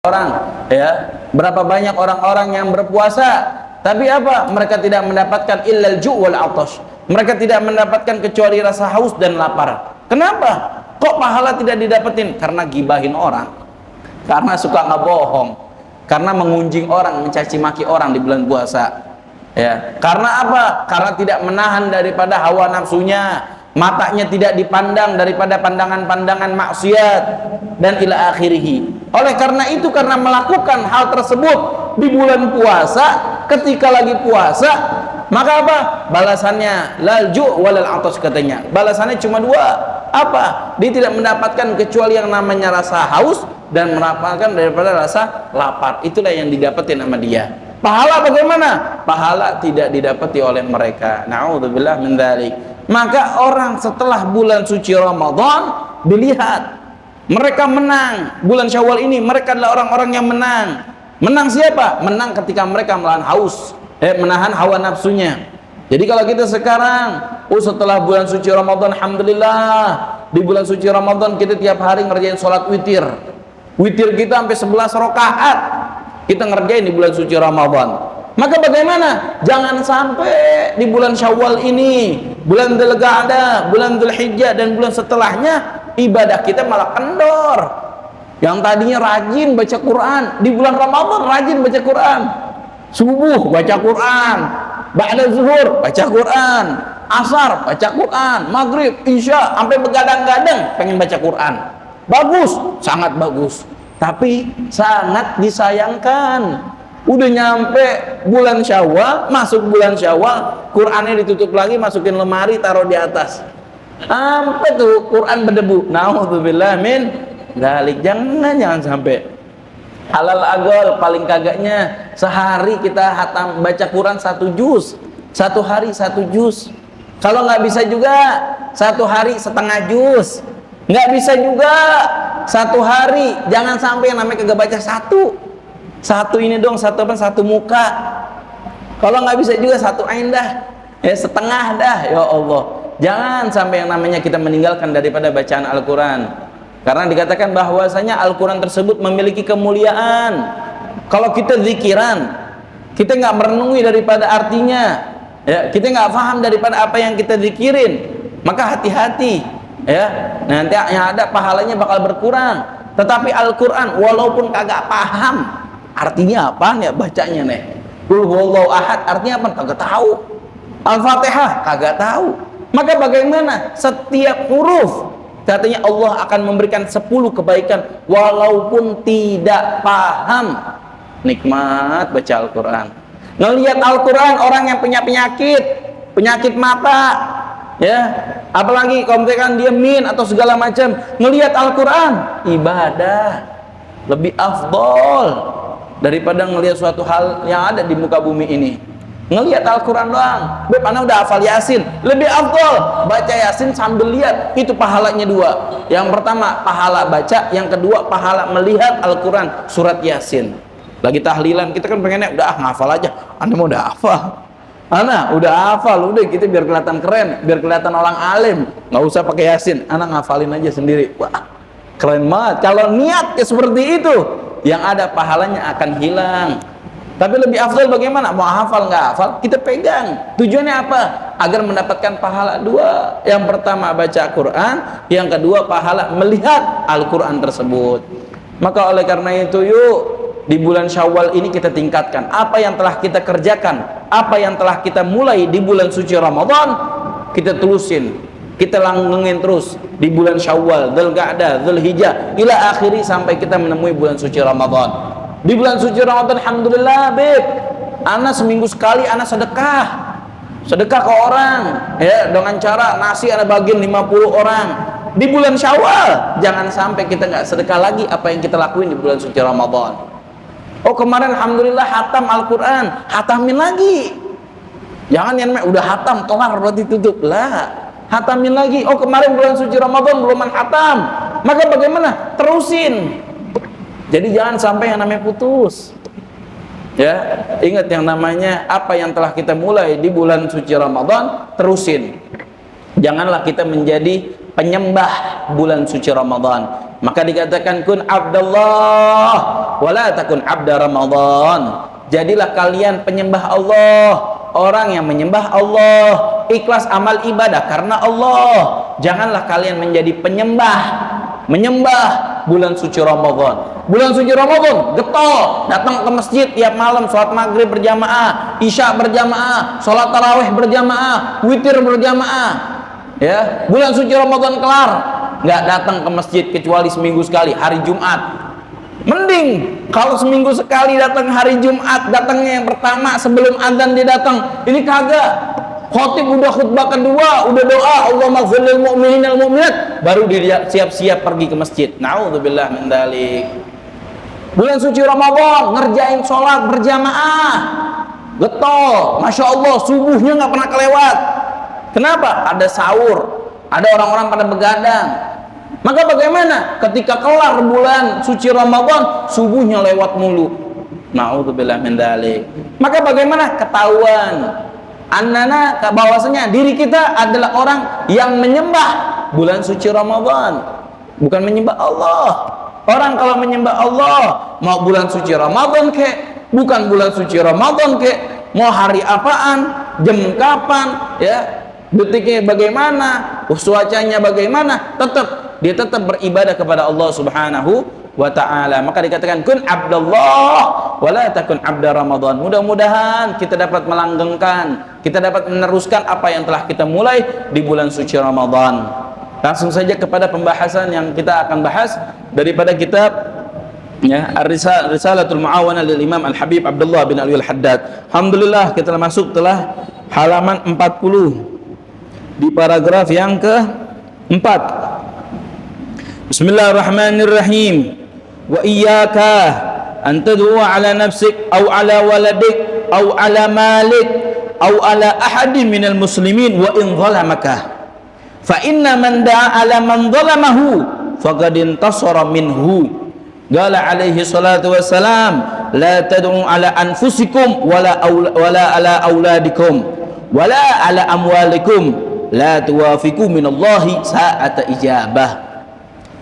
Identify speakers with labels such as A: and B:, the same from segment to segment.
A: orang, ya, berapa banyak orang-orang yang berpuasa, tapi apa? Mereka tidak mendapatkan illal ju' wal atash. Mereka tidak mendapatkan kecuali rasa haus dan lapar. Kenapa? Kok pahala tidak didapetin? Karena gibahin orang, karena suka ngebohong, karena mengunjing orang, mencaci maki orang di bulan puasa. Ya, karena apa? Karena tidak menahan daripada hawa nafsunya, matanya tidak dipandang daripada pandangan-pandangan maksiat dan ila akhirih. Oleh karena itu, karena melakukan hal tersebut di bulan puasa, ketika lagi puasa, maka apa? Balasannya lal ju' walal atash, katanya. Balasannya cuma dua. Apa? Dia tidak mendapatkan kecuali yang namanya rasa haus dan mendapatkan daripada rasa lapar. Itulah yang didapetin sama dia. Pahala bagaimana? Pahala tidak didapati oleh mereka. Na'udzubillah min dzalik. Maka orang setelah bulan suci Ramadan dilihat mereka menang. Bulan Syawal ini mereka adalah orang-orang yang menang. Menang siapa? Menang ketika mereka menahan haus, menahan hawa nafsunya. Jadi kalau kita sekarang, setelah bulan suci Ramadan, alhamdulillah, di bulan suci Ramadan kita tiap hari ngerjain sholat witir. Witir kita sampai 11 rakaat kita ngerjain di bulan suci Ramadan. Maka bagaimana? Jangan sampai di bulan Syawal ini, bulan Dzulqa'dah, bulan Dzulhijjah dan bulan setelahnya ibadah kita malah kendor. Yang tadinya rajin baca Quran, di bulan Ramadan rajin baca Quran. Subuh baca Quran, ba'da zuhur baca Quran, asar baca Quran, maghrib, isya sampai begadang-gadang pengen baca Quran. Bagus, sangat bagus. Tapi sangat disayangkan, udah nyampe bulan Syawal, masuk bulan Syawal, Qurannya ditutup lagi, masukin lemari, taruh di atas. Sampai tuh Quran berdebu. Na'udzubillah min dzalik. Jangan sampai. Halal agol paling kagaknya sehari kita hatam baca Quran 1 juz, 1 hari 1 juz. Kalau nggak bisa juga 1 hari setengah juz. Nggak bisa juga 1 hari, jangan sampai yang namanya kagak baca satu ini dong, satu muka. Kalau nggak bisa juga 1 ain dah, setengah dah, ya Allah. Jangan sampai yang namanya kita meninggalkan daripada bacaan Al-Quran, karena dikatakan bahwasanya Al-Quran tersebut memiliki kemuliaan. Kalau kita zikiran, kita nggak merenungi daripada artinya, ya, kita nggak paham daripada apa yang kita zikirin, maka hati-hati, ya, nanti yang ada pahalanya bakal berkurang. Tetapi Al-Quran walaupun kagak paham artinya apa ya bacanya nih, Qul huwallahu ahad artinya apa kagak tahu, Al-Fatihah kagak tahu, maka bagaimana setiap huruf katanya Allah akan memberikan 10 kebaikan walaupun tidak paham. Nikmat baca Al-Quran. Ngelihat Al-Quran orang yang punya penyakit mata, ya, apalagi kalau misalkan dia min atau segala macam, ngelihat Al-Quran ibadah lebih afdol daripada ngelihat suatu hal yang ada di muka bumi ini. Ngelihat Al-Quran doang, beb anak udah hafal Yasin, lebih afdol baca Yasin sambil lihat, itu pahalanya 2. Yang pertama pahala baca, yang kedua pahala melihat Al-Quran surat Yasin. Lagi tahlilan kita kan pengennya udah ngafal aja, anda mau udah hafal, anak udah hafal, udah kita biar kelihatan keren, biar kelihatan orang alim, nggak usah pakai Yasin, anak ngafalin aja sendiri. Wah, keren banget. Kalau niatnya seperti itu, yang ada pahalanya akan hilang. Tapi lebih afdal bagaimana? Mau hafal nggak hafal, kita pegang. Tujuannya apa? Agar mendapatkan pahala 2. Yang pertama baca Quran, yang kedua pahala melihat Al-Quran tersebut. Maka oleh karena itu, yuk di bulan Syawal ini kita tingkatkan apa yang telah kita kerjakan, apa yang telah kita mulai di bulan suci Ramadan, kita terusin, kita langgengin terus di bulan Syawal, Dzulqa'dah, Dzulhijjah, ila akhiri sampai kita menemui bulan suci Ramadan. Di bulan suci Ramadan, alhamdulillah, beb, anak seminggu sekali anak sedekah ke orang, ya, dengan cara nasi anak bagian 50 orang. Di bulan Syawal jangan sampai kita nggak sedekah lagi apa yang kita lakuin di bulan suci Ramadan. Oh, kemarin alhamdulillah hatam Al-Quran, hatamin lagi. Jangan yang udah hatam kelar berarti tutup lah, hatamin lagi. Oh, kemarin bulan suci Ramadan belum hatam, maka bagaimana? Terusin. Jadi jangan sampai yang namanya putus, ya. Ingat yang namanya apa yang telah kita mulai di bulan suci Ramadan, terusin. Janganlah kita menjadi penyembah bulan suci Ramadan. Maka dikatakan kun abdallah wala takun abda Ramadan. Jadilah kalian penyembah Allah, orang yang menyembah Allah, ikhlas amal ibadah karena Allah. Janganlah kalian menjadi menyembah bulan suci Ramadan. Bulan suci Ramadan getol, datang ke masjid tiap malam, sholat maghrib berjamaah, isya berjamaah, sholat tarawih berjamaah, witir berjamaah. Ya, bulan suci Ramadan kelar, nggak datang ke masjid kecuali seminggu sekali, hari Jumat. Mending kalau seminggu sekali datang hari Jumat, datangnya yang pertama sebelum adzan dia datang. Ini kagak. Khotib udah khutbah kedua, udah doa Allahumma ighfir lil mu'minin wal mu'minat, baru dia siap-siap pergi ke masjid. Nauzubillah min dzalik. Bulan suci Ramadan ngerjain sholat berjamaah. Getol, Masya Allah, subuhnya nggak pernah kelewat. Kenapa? Ada sahur, ada orang-orang pada begadang. Maka bagaimana ketika kelar bulan suci Ramadan, subuhnya lewat mulu. Nauzubillah min dzalik. Maka bagaimana? Ketahuan annana, bahwasanya diri kita adalah orang yang menyembah bulan suci Ramadan, bukan menyembah Allah. Orang kalau menyembah Allah, mau bulan suci Ramadan kek, bukan bulan suci Ramadan kek, mau hari apaan, jam kapan, ya, detiknya bagaimana, cuacanya bagaimana, dia tetap beribadah kepada Allah Subhanahu wa ta'ala. Maka dikatakan kun abdallah wala takun abda Ramadan. Mudah-mudahan kita dapat melanggengkan, kita dapat meneruskan apa yang telah kita mulai di bulan suci Ramadan. Langsung saja kepada pembahasan yang kita akan bahas daripada kitab, ya, Risalatul Mu'awana lil Imam Al-Habib Abdullah bin Ali Al-Haddad. Alhamdulillah kita telah halaman 40 di paragraf yang ke-4. Bismillahirrahmanirrahim. Wa iyyaka an tad'u ala nafsik aw ala waladik aw ala malik aw ala ahadin minal muslimin wa in zalamaka fa inna man da'a ala man zalamahu faqad intasara minhu. Qala alaihi salatu wassalam la tad'u ala anfusikum wala ala auladikum wala ala amwalikum la tuwafiqu minallahi sa'ata ijabah.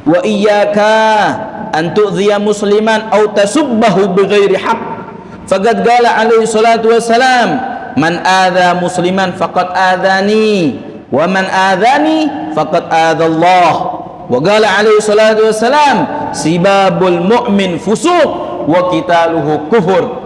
A: Wa iyyaka an tu'dhiya musliman aw tasubbahu bighairi haqq faqad qala alaihi salatu wassalam man adha musliman faqad adhani wa man adhani faqad adha Allah. Wa qala alaihi salatu wassalam sibabul mu'min fusuq wa qitaluhu kufur.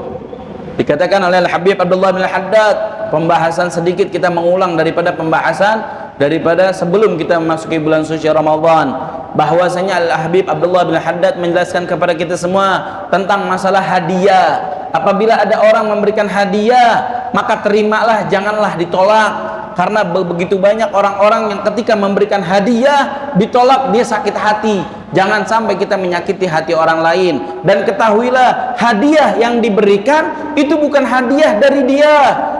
A: Dikatakan oleh Al-Habib Abdullah bin Al-Haddad, pembahasan sedikit kita mengulang daripada pembahasan daripada sebelum kita memasuki bulan suci Ramadan, bahwasanya Al-Habib Abdullah bin Haddad menjelaskan kepada kita semua tentang masalah hadiah. Apabila ada orang memberikan hadiah, maka terimalah, janganlah ditolak. Karena begitu banyak orang-orang yang ketika memberikan hadiah ditolak, dia sakit hati. Jangan sampai kita menyakiti hati orang lain. Dan ketahuilah, hadiah yang diberikan itu bukan hadiah dari dia,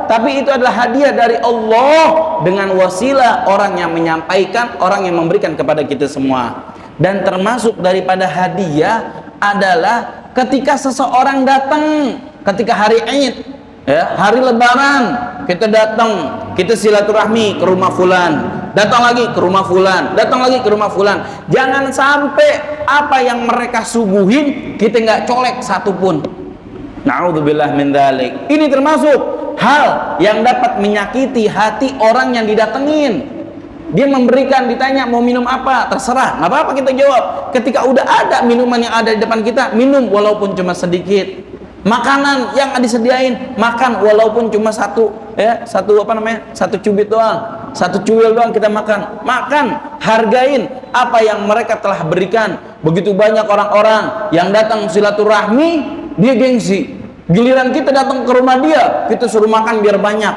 A: tapi itu adalah hadiah dari Allah dengan wasilah orang yang menyampaikan, orang yang memberikan kepada kita semua. Dan termasuk daripada hadiah adalah ketika seseorang datang ketika hari Id, ya, hari Lebaran, kita datang, kita silaturahmi ke rumah fulan, datang lagi ke rumah fulan, datang lagi ke rumah fulan. Jangan sampai apa yang mereka suguhin kita nggak colek satupun. Na'udzubillah min dzalik. Ini termasuk hal yang dapat menyakiti hati orang yang didatengin. Dia memberikan, ditanya mau minum apa, terserah, nggak apa-apa kita jawab. Ketika udah ada minuman yang ada di depan kita, minum walaupun cuma sedikit. Makanan yang disediain, makan walaupun cuma satu, ya, satu cubit doang, satu cuil doang kita makan. Makan, hargain apa yang mereka telah berikan. Begitu banyak orang-orang yang datang silaturahmi, dia gengsi. Giliran kita datang ke rumah dia, kita suruh makan biar banyak.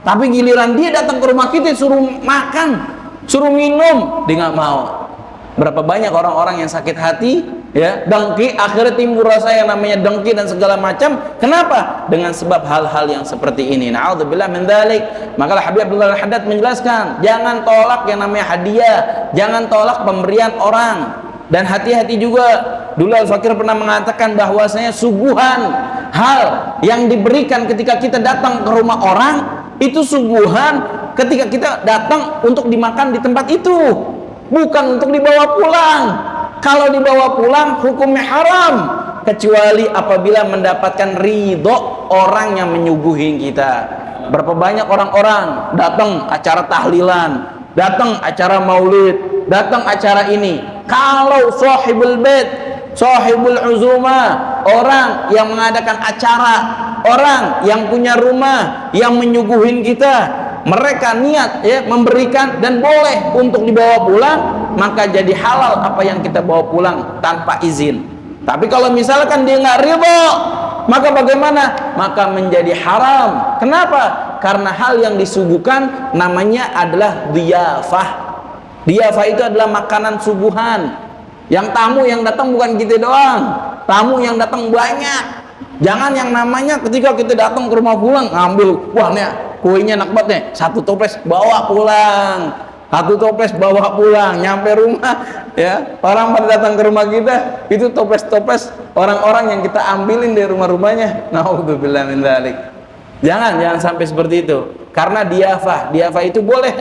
A: Tapi giliran dia datang ke rumah kita, suruh makan, suruh minum, dia nggak mau. Berapa banyak orang-orang yang sakit hati, ya, dengki, akhirnya timbul rasa yang namanya dengki dan segala macam. Kenapa? Dengan sebab hal-hal yang seperti ini. Na'udzubillah min dzalik. Maka Habib Abdullah Al-Haddad menjelaskan, jangan tolak yang namanya hadiah, jangan tolak pemberian orang. Dan hati-hati juga, dulu Al-Fakir pernah mengatakan bahwasanya suguhan hal yang diberikan ketika kita datang ke rumah orang, itu suguhan ketika kita datang untuk dimakan di tempat itu, bukan untuk dibawa pulang. Kalau dibawa pulang hukumnya haram, kecuali apabila mendapatkan ridho orang yang menyuguhi kita. Berapa banyak orang-orang datang acara tahlilan, datang acara maulid, datang acara ini. Kalau sahibul bait, sahibul uzuma, orang yang mengadakan acara, orang yang punya rumah, yang menyuguhin kita, mereka niat memberikan dan boleh untuk dibawa pulang, maka jadi halal apa yang kita bawa pulang tanpa izin. Tapi kalau misalkan dia nggak ridho, maka bagaimana? Maka menjadi haram. Kenapa? Karena hal yang disuguhkan namanya adalah dhiyafah. Dhiyafah itu adalah makanan suguhan. Yang tamu yang datang bukan kita doang, tamu yang datang banyak. Jangan yang namanya ketika kita datang ke rumah pulang ngambil, wah nih kuenya enak banget nih, satu toples bawa pulang, satu toples bawa pulang, nyampe rumah ya orang pada datang ke rumah kita, itu toples-toples orang-orang yang kita ambilin dari rumah-rumahnya. Naudzubillah min dzalik. Jangan sampai seperti itu. Karena dhiyafah itu boleh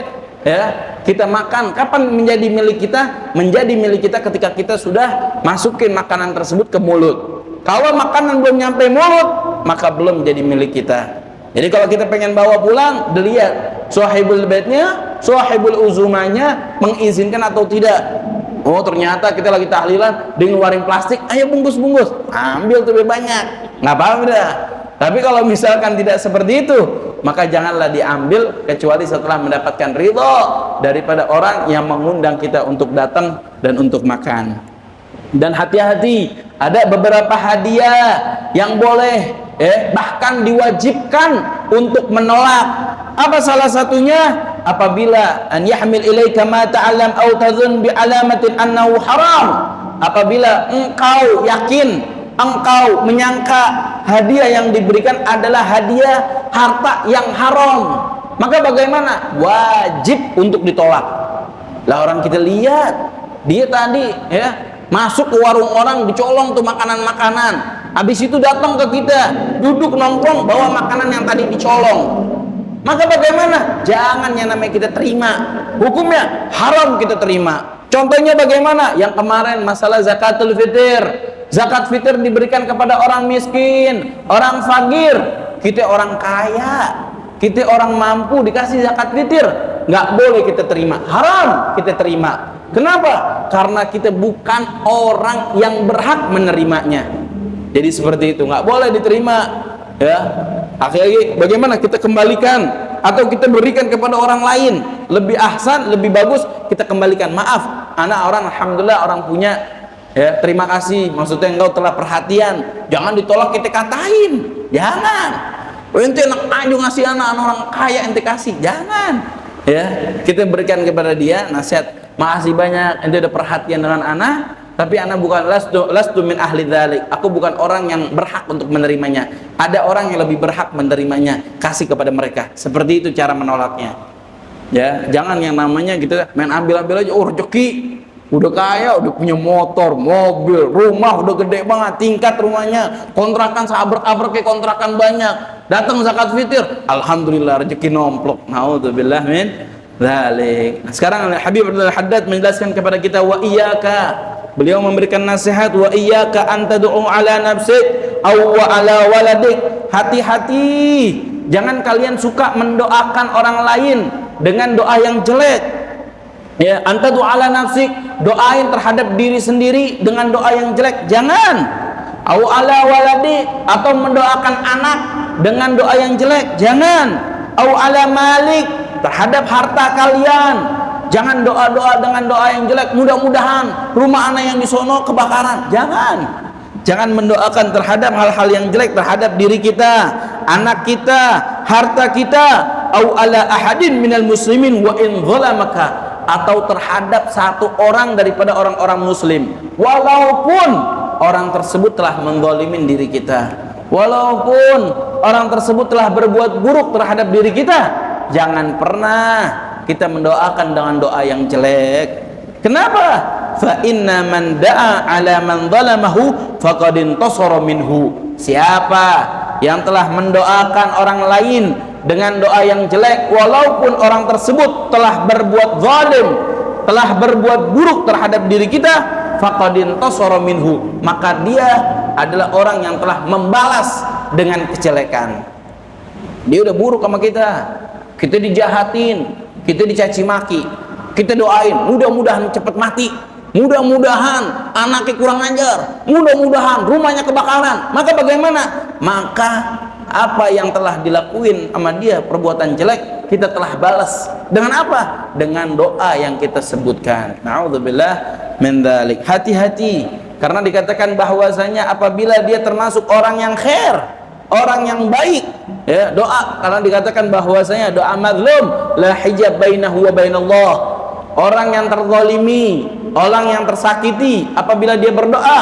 A: ya kita makan. Kapan menjadi milik kita? Menjadi milik kita ketika kita sudah masukin makanan tersebut ke mulut. Kalau makanan belum nyampe mulut, maka belum jadi milik kita. Jadi kalau kita pengen bawa pulang, dilihat sahibul baitnya, sahibul uzumanya mengizinkan atau tidak. Oh ternyata kita lagi tahlilan, dia ngeluarin plastik, ayo bungkus-bungkus, ambil tuh banyak, nggak apa-apa dah. Tapi kalau misalkan tidak seperti itu, maka janganlah diambil kecuali setelah mendapatkan ridho daripada orang yang mengundang kita untuk datang dan untuk makan. Dan hati-hati, ada beberapa hadiah yang boleh bahkan diwajibkan untuk menolak. Apa salah satunya? Apabila an yahmil ilaika ma ta'lam aw tadhun bi alamatin annahu haram. Apabila engkau yakin, engkau menyangka hadiah yang diberikan adalah hadiah harta yang haram, maka bagaimana? Wajib untuk ditolak. Lah orang kita lihat dia tadi masuk ke warung orang, dicolong tuh makanan-makanan, habis itu datang ke kita, duduk nongkrong bawa makanan yang tadi dicolong, maka bagaimana? Jangan yang namanya kita terima, hukumnya haram kita terima. Contohnya bagaimana? Yang kemarin masalah zakatul fitr. Zakat fitr diberikan kepada orang miskin, orang fakir. Kita orang kaya, kita orang mampu dikasih zakat fitr, nggak boleh kita terima, haram kita terima. Kenapa? Karena kita bukan orang yang berhak menerimanya. Jadi seperti itu, nggak boleh diterima ya. Akhirnya bagaimana? Kita kembalikan atau kita berikan kepada orang lain, lebih ahsan, lebih bagus kita kembalikan. Maaf, anak orang alhamdulillah orang punya ya, terima kasih, maksudnya engkau telah perhatian. Jangan ditolak kita katain, jangan. Ente enak aja ngasih anak orang kaya ente kasih, jangan ya. Kita berikan kepada dia nasihat, makasih banyak ente udah perhatian dengan anak, tapi anak bukan lastu min ahli dzalik, aku bukan orang yang berhak untuk menerimanya. Ada orang yang lebih berhak menerimanya, kasih kepada mereka. Seperti itu cara menolaknya ya. Jangan yang namanya gitu main ambil-ambil aja, oh rezeki, udah kaya, udah punya motor, mobil, rumah udah gede banget, tingkat rumahnya, kontrakan seabrek-abrek kayak kontrakan banyak, datang zakat fitr, alhamdulillah rezeki nomplok. Naudzubillah min dzalik. Sekarang Habib Abdul Haddad menjelaskan kepada kita, wa iyyaka, beliau memberikan nasihat, wa iyyaka an tad'u ala nafsik aw wa ala waladik. Hati-hati, jangan kalian suka mendoakan orang lain dengan doa yang jelek ya. Antadu ala nafsik, doain terhadap diri sendiri dengan doa yang jelek, jangan. Au ala waladi, atau mendoakan anak dengan doa yang jelek, jangan. Au ala malik, terhadap harta kalian, jangan doa-doa dengan doa yang jelek, mudah-mudahan rumah anak yang di sono kebakaran, jangan. Jangan mendoakan terhadap hal-hal yang jelek terhadap diri kita, anak kita, harta kita. Au ala ahadin minal muslimin wa in zalamaka, atau terhadap satu orang daripada orang-orang muslim, walaupun orang tersebut telah menzalimin diri kita, walaupun orang tersebut telah berbuat buruk terhadap diri kita, jangan pernah kita mendoakan dengan doa yang jelek. Kenapa? Fa inna man da'a ala man zalamahu faqad intasara minhu. Siapa yang telah mendoakan orang lain dengan doa yang jelek, walaupun orang tersebut telah berbuat zalim, telah berbuat buruk terhadap diri kita, faqad intasara minhu, maka dia adalah orang yang telah membalas dengan kejelekan. Dia udah buruk sama kita dijahatin, kita dicaci maki, kita doain mudah-mudahan cepat mati, mudah-mudahan anaknya kurang ajar, mudah-mudahan rumahnya kebakaran. Maka bagaimana? Maka apa yang telah dilakuin sama dia, perbuatan jelek, kita telah balas dengan apa? Dengan doa yang kita sebutkan. Na'udzubillah min dzalik. Hati-hati, karena dikatakan bahwasanya apabila dia termasuk orang yang khair, orang yang baik, ya, doa, karena dikatakan bahwasanya doa mazlum la hijab bainahu wa bainallah. Orang yang terzalimi, orang yang tersakiti, apabila dia berdoa,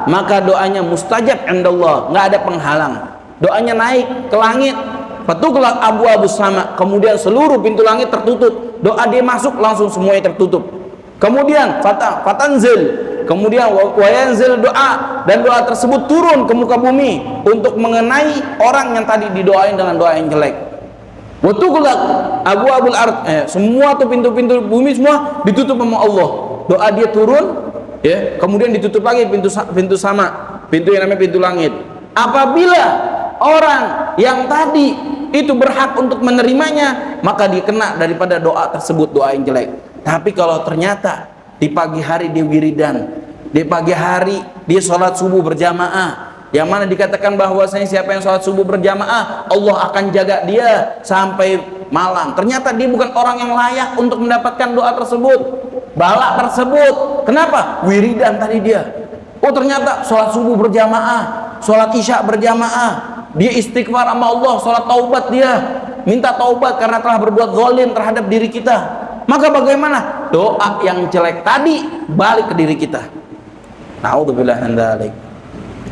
A: maka doanya mustajab indallah, nggak ada penghalang. Doanya naik ke langit, fatuglaq abwaabus sama, kemudian seluruh pintu langit tertutup. Doa dia masuk, langsung semuanya tertutup. Kemudian fatanzil, kemudian wayanzil doa, dan doa tersebut turun ke muka bumi untuk mengenai orang yang tadi didoain dengan doa yang jelek. Watughlaq abwaabul ard, semua tuh pintu-pintu bumi semua ditutup sama Allah. Doa dia turun, ya, kemudian ditutup lagi pintu sama, pintu yang namanya pintu langit. Apabila orang yang tadi itu berhak untuk menerimanya, maka dia kena daripada doa tersebut, doa yang jelek. Tapi kalau ternyata di pagi hari dia wiridan, di pagi hari dia sholat subuh berjamaah, yang mana dikatakan bahwasanya siapa yang sholat subuh berjamaah, Allah akan jaga dia sampai malam. Ternyata dia bukan orang yang layak untuk mendapatkan doa tersebut, bala tersebut. Kenapa? Wiridan tadi dia. Oh, ternyata sholat subuh berjamaah, sholat isya berjamaah, dia istighfar sama Allah, sholat taubat, dia minta taubat karena telah berbuat zalim terhadap diri kita. Maka bagaimana? Doa yang jelek tadi balik ke diri kita. Na'udzubillah min dzalik.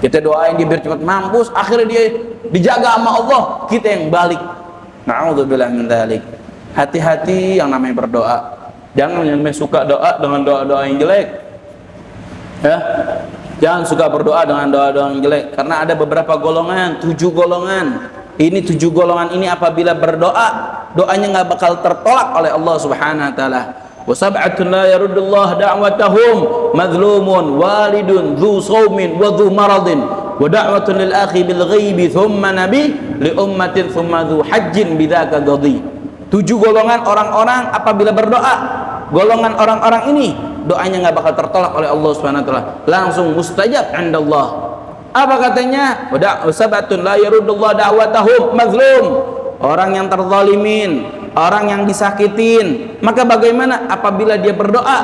A: Kita doain dia biar cepat mampus, akhirnya dia dijaga sama Allah, kita yang balik. Na'udzubillah min dzalik. Hati-hati yang namanya berdoa. Jangan yang suka doa dengan doa-doa yang jelek. Ya. Jangan suka berdoa dengan doa-doa yang jelek, karena ada beberapa golongan, 7 golongan. Ini 7 golongan ini apabila berdoa, doanya nggak bakal tertolak oleh Allah Subhanahu wa taala. Wa sab'atun la yaruddullah da'watahum madlumun walidun dzu shaumin wa dzu maradin wa da'watun lil akhi bil ghaibi thumma nabi li ummatin thumma dzu hajjin bidzaka ghadi. 7 golongan orang-orang apabila berdoa, golongan orang-orang ini doanya nggak bakal tertolak oleh Allah Subhanahu wa taala, langsung mustajab indallah. Apa katanya? Wa sab'atun la yaruddullah da'watahum mazlum, orang yang terzalimin, orang yang disakitin. Maka bagaimana apabila dia berdoa,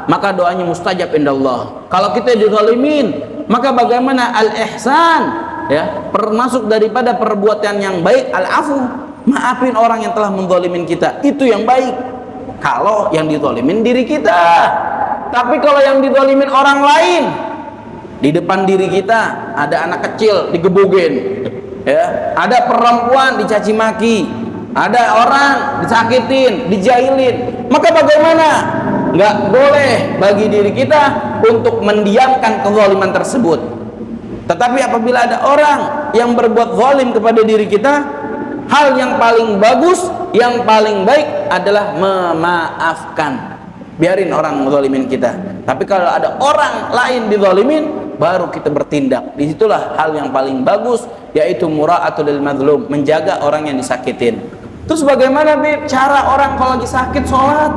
A: maka doanya mustajab indallah. Kalau kita dizalimin, maka bagaimana? Al-ihsan, ya, termasuk daripada perbuatan yang baik al-afu, maafin orang yang telah menzalimin kita, itu yang baik kalau yang dizalimin diri kita. Tapi kalau yang dizalimin orang lain, di depan diri kita ada anak kecil digebugin, ya, ada perempuan dicaci maki, ada orang disakitin, dijailin, maka bagaimana? Nggak boleh bagi diri kita untuk mendiamkan kezaliman tersebut. Tetapi apabila ada orang yang berbuat zalim kepada diri kita, hal yang paling bagus, yang paling baik adalah memaafkan. Biarin orang menzalimin kita. Tapi kalau ada orang lain dizalimin, baru kita bertindak. Disitulah hal yang paling bagus, yaitu mura'atul lil mazlum, menjaga orang yang disakitin. Terus bagaimana cara orang kalau lagi sakit sholat,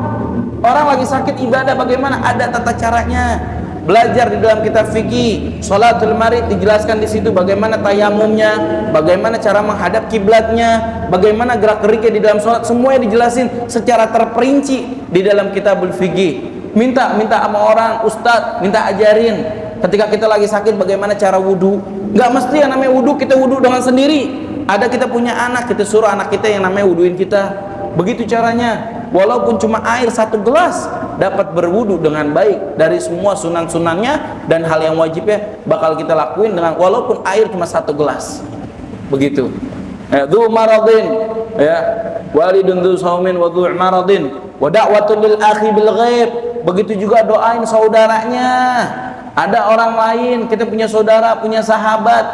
A: orang lagi sakit ibadah, bagaimana? Ada tata caranya. Belajar di dalam kitab fikih sholatul marid, dijelaskan di situ bagaimana tayamumnya, bagaimana cara menghadap kiblatnya, bagaimana gerak geriknya di dalam sholat, semuanya dijelasin secara terperinci di dalam kitabul fikih. Minta sama orang, ustadz, minta ajarin ketika kita lagi sakit bagaimana cara wudu. Nggak mesti yang namanya wudu kita wudu dengan sendiri. Ada kita punya anak, kita suruh anak kita yang namanya wuduin kita. Begitu caranya. Walaupun cuma air 1 gelas, dapat berwudu dengan baik dari semua sunan-sunannya, dan hal yang wajibnya bakal kita lakuin dengan walaupun air cuma 1 gelas. Begitu. Dzu maradin, ya, walidun dzu shaumin wa dzu maradin wa da'watul lil akhi bil ghaib. Begitu juga doain saudaranya. Ada orang lain, kita punya saudara, punya sahabat,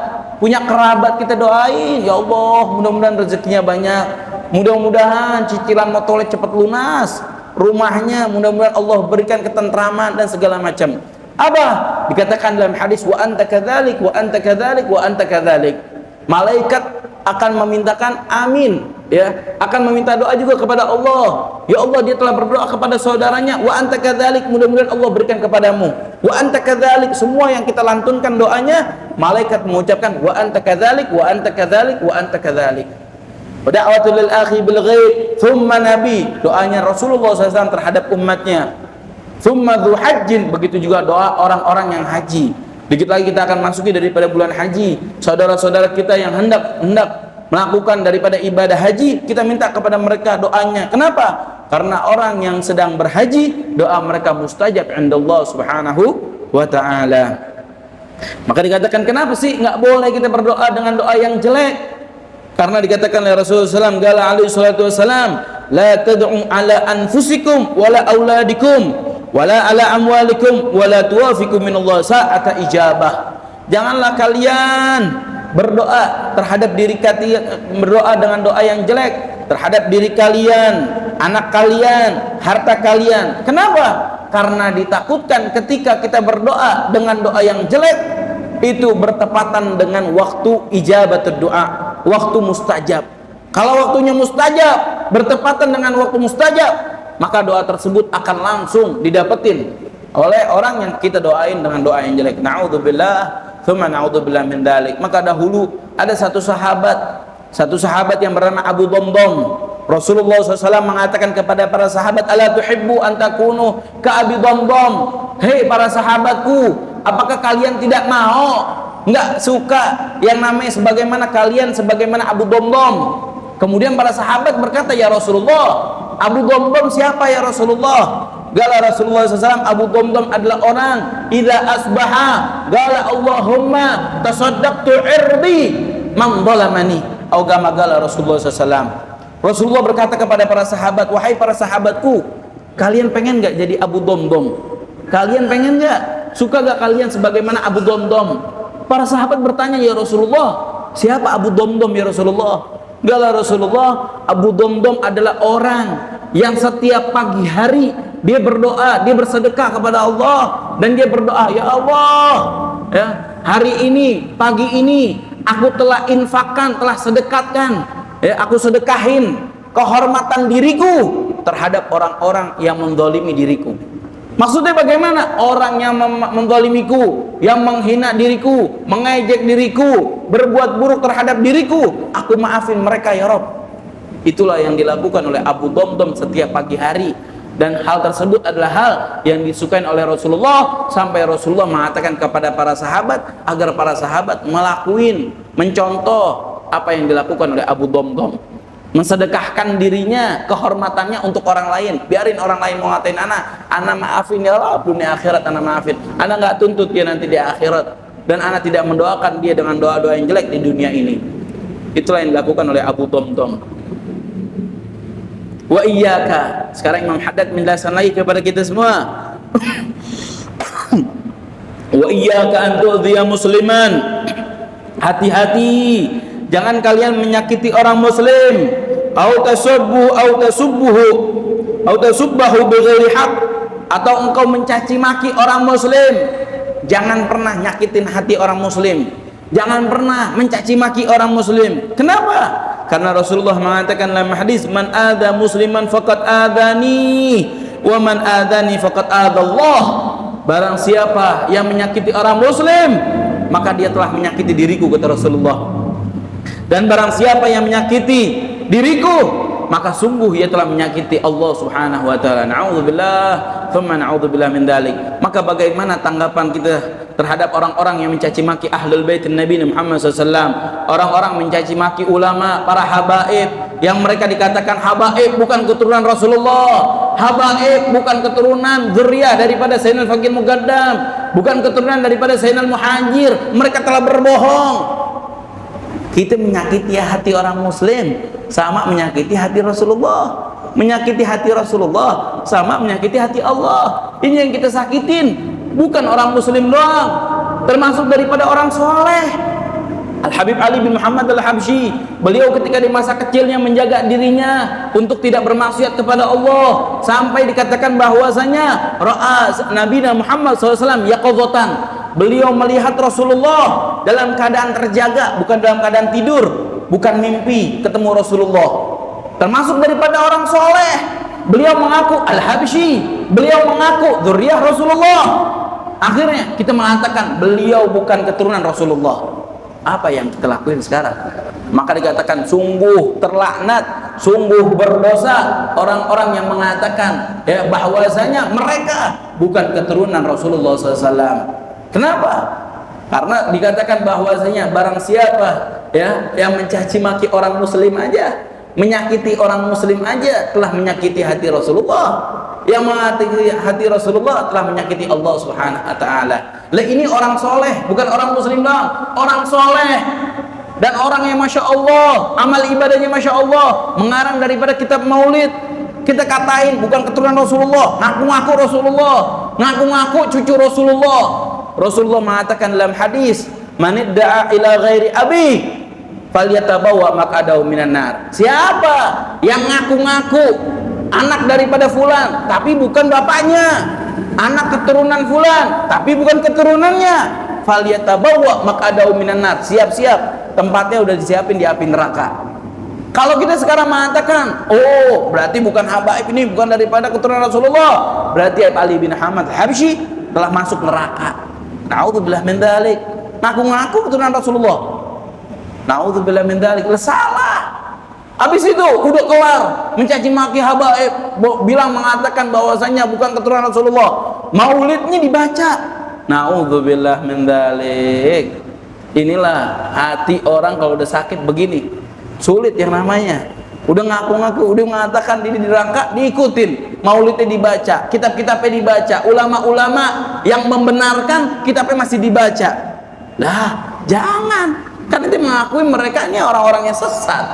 A: punya kerabat, kita doain, ya Allah, mudah-mudahan rezekinya banyak, mudah-mudahan cicilan motornya cepat lunas, rumahnya mudah-mudahan Allah berikan ketentraman dan segala macam. Apa? Dikatakan dalam hadis, wa anta kadzalik wa anta kadzalik wa anta kadzalik. Malaikat akan memintakan amin, ya, akan meminta doa juga kepada Allah. Ya Allah, dia telah berdoa kepada saudaranya, wa anta kadzalik, mudah-mudahan Allah berikan kepadamu. Wa anta kadzalik, semua yang kita lantunkan doanya, malaikat mengucapkan wa anta kadzalik wa anta kadzalik wa anta kadzalik. Wa da'watul lil akhi bil ghaib, thumma nabi, doanya Rasulullah SAW terhadap umatnya. Thumma dzu hajjin, begitu juga doa orang-orang yang haji. Dikit lagi kita akan masuki daripada bulan haji. Saudara-saudara kita yang hendak melakukan daripada ibadah haji, kita minta kepada mereka doanya. Kenapa? Karena orang yang sedang berhaji, doa mereka mustajab indallah subhanahu wa ta'ala. Maka dikatakan, kenapa sih nggak boleh kita berdoa dengan doa yang jelek? Karena dikatakan oleh Rasulullah SAW, gala alaihi salatu wassalam, la tad'u ala anfusikum wala auladikum wala ala amwalikum wala tuwafikum minallah sa'ata ijabah. Janganlah kalian berdoa terhadap diri kalian, berdoa dengan doa yang jelek terhadap diri kalian, anak kalian, harta kalian. Kenapa? Karena ditakutkan ketika kita berdoa dengan doa yang jelek, itu bertepatan dengan waktu ijabatul doa, waktu mustajab. Kalau waktunya mustajab, bertepatan dengan waktu mustajab, maka doa tersebut akan langsung didapetin oleh orang yang kita doain dengan doa yang jelek. Na'udzubillah, tsumma na'udzubillah min dzalik. Maka dahulu ada satu sahabat yang bernama Abu Dhamdham. Rasulullah SAW mengatakan kepada para sahabat, ala tuhibbu an takunu ka Abi Dhamdham. Hei para sahabatku, apakah kalian tidak mau, nggak suka yang namanya sebagaimana kalian, sebagaimana Abu Dhamdham? Kemudian para sahabat berkata, ya Rasulullah, Abu Dhamdham siapa ya Rasulullah? Gala Rasulullah SAW, Abu Dhamdham adalah orang idza asbaha gala Allahumma tasaddaqtu irdi man dhalamani, atau kama gala Rasulullah SAW. Rasulullah berkata kepada para sahabat, wahai para sahabatku, kalian pengen nggak jadi Abu Dhamdham? Kalian pengen nggak? Suka nggak kalian sebagaimana Abu Dhamdham? Para sahabat bertanya, ya Rasulullah, siapa Abu Dhamdham ya Rasulullah? Gala Rasulullah, Abu Dhamdham adalah orang yang setiap pagi hari dia berdoa, dia bersedekah kepada Allah, dan dia berdoa, ya Allah, ya, hari ini, pagi ini aku telah infakkan, telah sedekatkan, ya, aku sedekahin kehormatan diriku terhadap orang-orang yang menzalimi diriku. Maksudnya bagaimana? Orang yang menzalimiku, yang menghina diriku, mengejek diriku, berbuat buruk terhadap diriku, aku maafin mereka ya Rabb. Itulah yang dilakukan oleh Abu Dhamdham setiap pagi hari. Dan hal tersebut adalah hal yang disukai oleh Rasulullah, sampai Rasulullah mengatakan kepada para sahabat agar para sahabat melakuin, mencontoh apa yang dilakukan oleh Abu Dhamdham, mensedekahkan dirinya, kehormatannya untuk orang lain. Biarin orang lain mau ngatain anak maafin ya Allah, dunia akhirat anak maafin. Anak nggak tuntut dia nanti di akhirat, dan anak tidak mendoakan dia dengan doa-doa yang jelek di dunia ini. Itulah yang dilakukan oleh Abu Dhamdham. Wa iyyaka, sekarang Imam Haddad menjelaskan lagi kepada kita semua. Wa iyyaka an tu'dhiya musliman, hati-hati jangan kalian menyakiti orang muslim, au tasubbu au tasubbuhu au tasubbahu bighairi haq, atau engkau mencaci maki orang muslim. Jangan pernah nyakitin hati orang muslim, jangan pernah mencaci maki orang muslim. Kenapa? Karena Rasulullah mengatakan dalam hadis, man adza musliman faqad adzani wa man adzani faqad adzallah. Barang siapa yang menyakiti orang muslim, maka dia telah menyakiti diriku, kata Rasulullah. Dan barang siapa yang menyakiti diriku, maka sungguh ia telah menyakiti Allah Subhanahu wa taala. Na'udzubillah, tsumma na'udzubillah min dzalik. Maka bagaimana tanggapan kita terhadap orang-orang yang mencaci maki ahlul bait Nabi Muhammad SAW, orang-orang mencaci maki ulama, para habaib, yang mereka dikatakan habaib bukan keturunan Rasulullah, habaib bukan keturunan zuriyah daripada Sayyidina Al-Faqih Muqaddam, bukan keturunan daripada Sayyidina Al-Muhajir. Mereka telah berbohong. Kita menyakiti hati orang muslim sama menyakiti hati Rasulullah. Menyakiti hati Rasulullah sama menyakiti hati Allah. Ini yang kita sakitin, bukan orang muslim doang, termasuk daripada orang soleh. Al-Habib Ali bin Muhammad Al-Habsyi, beliau ketika di masa kecilnya menjaga dirinya untuk tidak bermaksiat kepada Allah, sampai dikatakan bahwasanya ra'a Nabi Muhammad SAW yaqadhatan, beliau melihat Rasulullah dalam keadaan terjaga, bukan dalam keadaan tidur, bukan mimpi ketemu Rasulullah. Termasuk daripada orang soleh, beliau mengaku Al-Habsyi, beliau mengaku dzurriyyah Rasulullah. Akhirnya kita mengatakan beliau bukan keturunan Rasulullah. Apa yang kita lakuin sekarang? Maka dikatakan sungguh terlaknat, sungguh berdosa orang-orang yang mengatakan ya bahwasanya mereka bukan keturunan Rasulullah SAW. Kenapa? Karena dikatakan bahwasanya barang siapa ya yang mencaci maki orang muslim aja, menyakiti orang muslim aja telah menyakiti hati Rasulullah. Yang menyakiti hati Rasulullah telah menyakiti Allah Subhanahu wa taala. Lah ini orang soleh, bukan orang muslim dong, orang soleh dan orang yang masya Allah, amal ibadahnya masya Allah, mengarang daripada kitab maulid. Kita katain bukan keturunan Rasulullah, ngaku-ngaku Rasulullah, ngaku-ngaku cucu Rasulullah. Rasulullah mengatakan dalam hadis, "Manidda'a ila ghairi abi falyatabawa maq'adahu minan nar." Siapa yang ngaku-ngaku anak daripada fulan tapi bukan bapaknya, anak keturunan fulan tapi bukan keturunannya, falyatabawa maq'adahu minan nar, siap-siap tempatnya udah disiapin di api neraka. Kalau kita sekarang mengatakan, oh berarti bukan habaib ini bukan daripada keturunan Rasulullah, berarti Ali bin Muhammad Al-Habsyi telah masuk neraka. Na'udzubillah min dzalik. Ngaku-ngaku keturunan Rasulullah. Na'udzubillah min dzalik. Salah. Habis itu udah kelar mencaci maki habaib, bilang mengatakan bahwasanya bukan keturunan Rasulullah. Maulidnya dibaca. Na'udzubillah min dzalik. Inilah hati orang kalau udah sakit begini. Sulit yang namanya. Udah ngaku-ngaku, udah mengatakan diri dirangka, diikutin. Maulidnya dibaca, kitab-kitabnya dibaca, ulama-ulama yang membenarkan kitabnya masih dibaca. Lah, jangan. Kan itu mengakui mereka ini orang-orang yang sesat.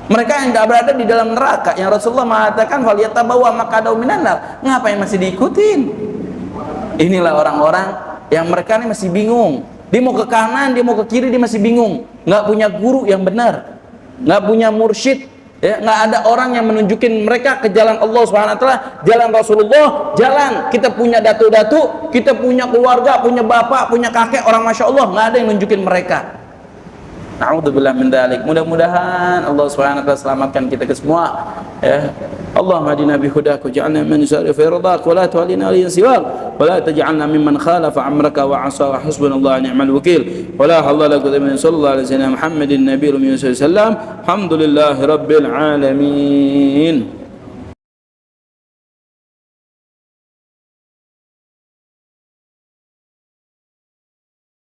A: Mereka yang tidak berada di dalam neraka, yang Rasulullah mengatakan falyatabawa maq'adahu minan nar. Ngapain masih diikutin? Inilah orang-orang yang mereka ini masih bingung. Dia mau ke kanan, dia mau ke kiri, dia masih bingung. Nggak punya guru yang benar, nggak punya mursyid, ya, nggak ada orang yang menunjukin mereka ke jalan Allah SWT, jalan Rasulullah, jalan. Kita punya datu-datu, kita punya keluarga, punya bapak, punya kakek, orang Masya Allah, nggak ada yang nunjukin mereka. Na'udzubillah min dzalik. Mudah-mudahan Allah Subhanahu wa taala selamatkan kita ke semua, ya. Allahumma hadina bi hudak waj'alna min syarri fi ridak wa la tu'alina li siwak wa la taj'alna mimman khalafa amraka wa 'asa wa hasbunallahu wa ni'mal wakeel. Wa la hawla lana min sallallahu alaihi wasallam Muhammadin nabiyil sallallahu alaihi wasallam. Alhamdulillahi rabbil alamin.